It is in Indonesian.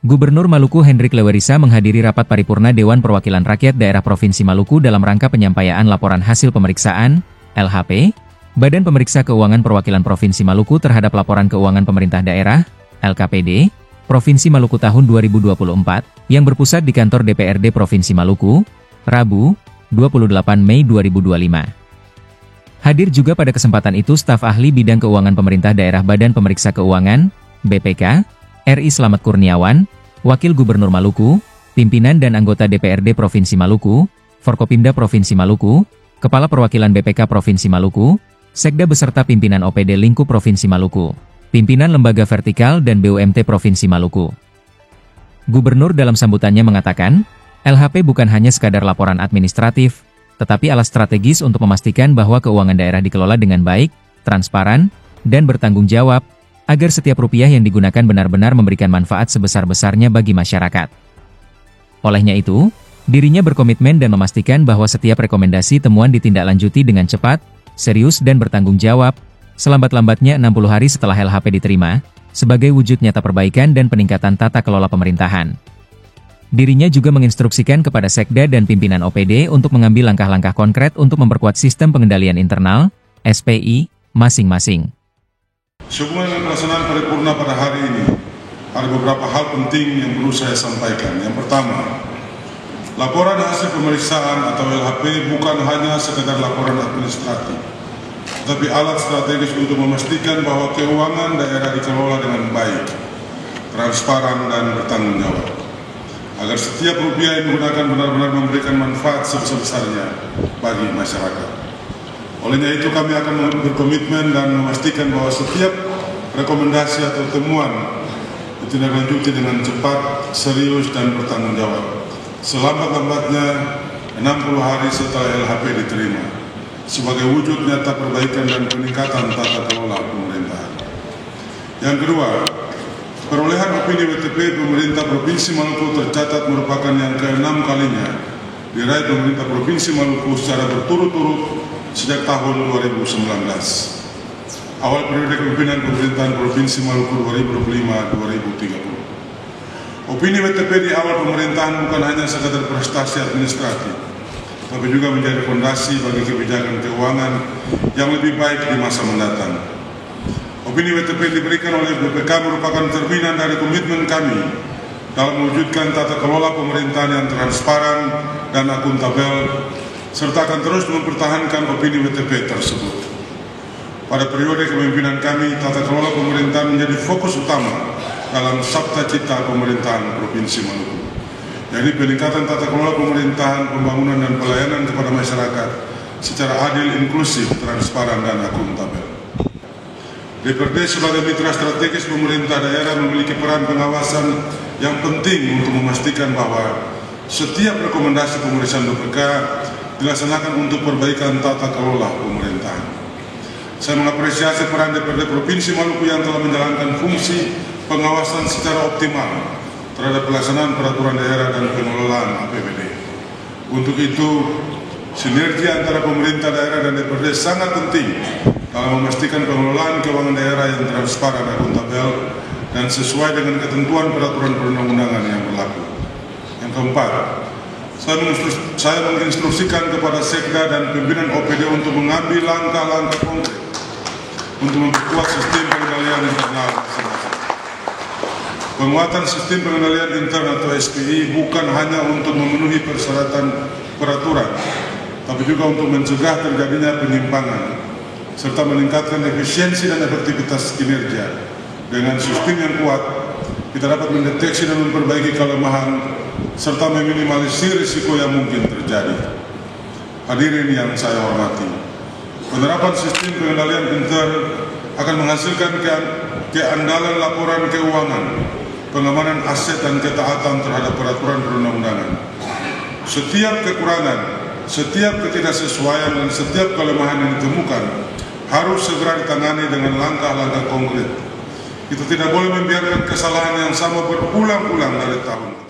Gubernur Maluku Hendrik Lewerisa menghadiri rapat paripurna Dewan Perwakilan Rakyat Daerah Provinsi Maluku dalam rangka penyampaian laporan hasil pemeriksaan, LHP, Badan Pemeriksa Keuangan Perwakilan Provinsi Maluku terhadap laporan keuangan pemerintah daerah, LKPD, Provinsi Maluku tahun 2024, yang berpusat di kantor DPRD Provinsi Maluku, Rabu, 28 Mei 2025. Hadir juga pada kesempatan itu staf ahli bidang keuangan pemerintah daerah Badan Pemeriksa Keuangan, BPK, RI Slamet Kurniawan, Wakil Gubernur Maluku, pimpinan dan anggota DPRD Provinsi Maluku, Forkopimda Provinsi Maluku, Kepala Perwakilan BPK Provinsi Maluku, Sekda beserta pimpinan OPD Lingkup Provinsi Maluku, pimpinan lembaga vertikal dan BUMT Provinsi Maluku. Gubernur dalam sambutannya mengatakan, LHP bukan hanya sekadar laporan administratif, tetapi alat strategis untuk memastikan bahwa keuangan daerah dikelola dengan baik, transparan, dan bertanggung jawab, agar setiap rupiah yang digunakan benar-benar memberikan manfaat sebesar-besarnya bagi masyarakat. Olehnya itu, dirinya berkomitmen dan memastikan bahwa setiap rekomendasi temuan ditindaklanjuti dengan cepat, serius dan bertanggung jawab, selambat-lambatnya 60 hari setelah LHP diterima, sebagai wujud nyata perbaikan dan peningkatan tata kelola pemerintahan. Dirinya juga menginstruksikan kepada Sekda dan pimpinan OPD untuk mengambil langkah-langkah konkret untuk memperkuat sistem pengendalian internal, SPI, masing-masing. Sehubungan dengan pelaksanaan paripurna pada hari ini, ada beberapa hal penting yang perlu saya sampaikan. Yang pertama, laporan hasil pemeriksaan atau LHP bukan hanya sekedar laporan administratif, tetapi alat strategis untuk memastikan bahwa keuangan daerah dikelola dengan baik, transparan dan bertanggung jawab, agar setiap rupiah yang digunakan benar-benar memberikan manfaat sebesar-besarnya bagi masyarakat. Olehnya itu kami akan berkomitmen dan memastikan bahwa setiap rekomendasi atau temuan ditindaklanjuti dengan cepat, serius dan bertanggung jawab, selambat-lambatnya 60 hari setelah LHP diterima, sebagai wujud nyata perbaikan dan peningkatan tata kelola pemerintahan. Yang kedua, perolehan opini WTP pemerintah Provinsi Maluku tercatat merupakan yang ke-6 kalinya diraih pemerintah Provinsi Maluku secara berturut-turut sejak tahun 2019. Awal periode kepemimpinan pemerintahan Provinsi Maluku 2025-2030. Opini WTP di awal pemerintahan bukan hanya sekadar prestasi administratif, tapi juga menjadi fondasi bagi kebijakan keuangan yang lebih baik di masa mendatang. Opini WTP diberikan oleh BPK merupakan cerminan dari komitmen kami dalam mewujudkan tata kelola pemerintahan yang transparan dan akuntabel, serta akan terus mempertahankan opini WTP tersebut. Pada periode kepemimpinan kami, tata kelola pemerintahan menjadi fokus utama dalam sabta cita pemerintahan Provinsi Maluku, yakni peningkatan tata kelola pemerintahan, pembangunan dan pelayanan kepada masyarakat secara adil, inklusif, transparan dan akuntabel. DPRD sebagai mitra strategis pemerintah daerah memiliki peran pengawasan yang penting untuk memastikan bahwa setiap rekomendasi pemeriksaan BPK dilaksanakan untuk perbaikan tata kelola pemerintahan. Saya mengapresiasi peran DPRD Provinsi Maluku yang telah menjalankan fungsi pengawasan secara optimal terhadap pelaksanaan peraturan daerah dan pengelolaan APBD. Untuk itu, sinergi antara pemerintah daerah dan DPRD sangat penting dalam memastikan pengelolaan keuangan daerah yang transparan dan akuntabel dan sesuai dengan ketentuan peraturan perundang-undangan yang berlaku. Yang keempat, saya menginstruksikan kepada Sekda dan pimpinan OPD untuk mengambil langkah-langkah konkret untuk memperkuat sistem pengendalian internal masing-masing. Penguatan sistem pengendalian internal atau SPI bukan hanya untuk memenuhi persyaratan peraturan, tapi juga untuk mencegah terjadinya penyimpangan, serta meningkatkan efisiensi dan efektivitas kinerja. Dengan sistem yang kuat, kita dapat mendeteksi dan memperbaiki kelemahan serta meminimalisir risiko yang mungkin terjadi. Hadirin yang saya hormati, penerapan sistem pengendalian intern akan menghasilkan keandalan laporan keuangan, pengamanan aset dan ketaatan terhadap peraturan perundang-undangan. Setiap kekurangan, setiap ketidaksesuaian dan setiap kelemahan yang ditemukan harus segera ditangani dengan langkah-langkah konkret. Kita tidak boleh membiarkan kesalahan yang sama berulang-ulang dari tahun ke tahun.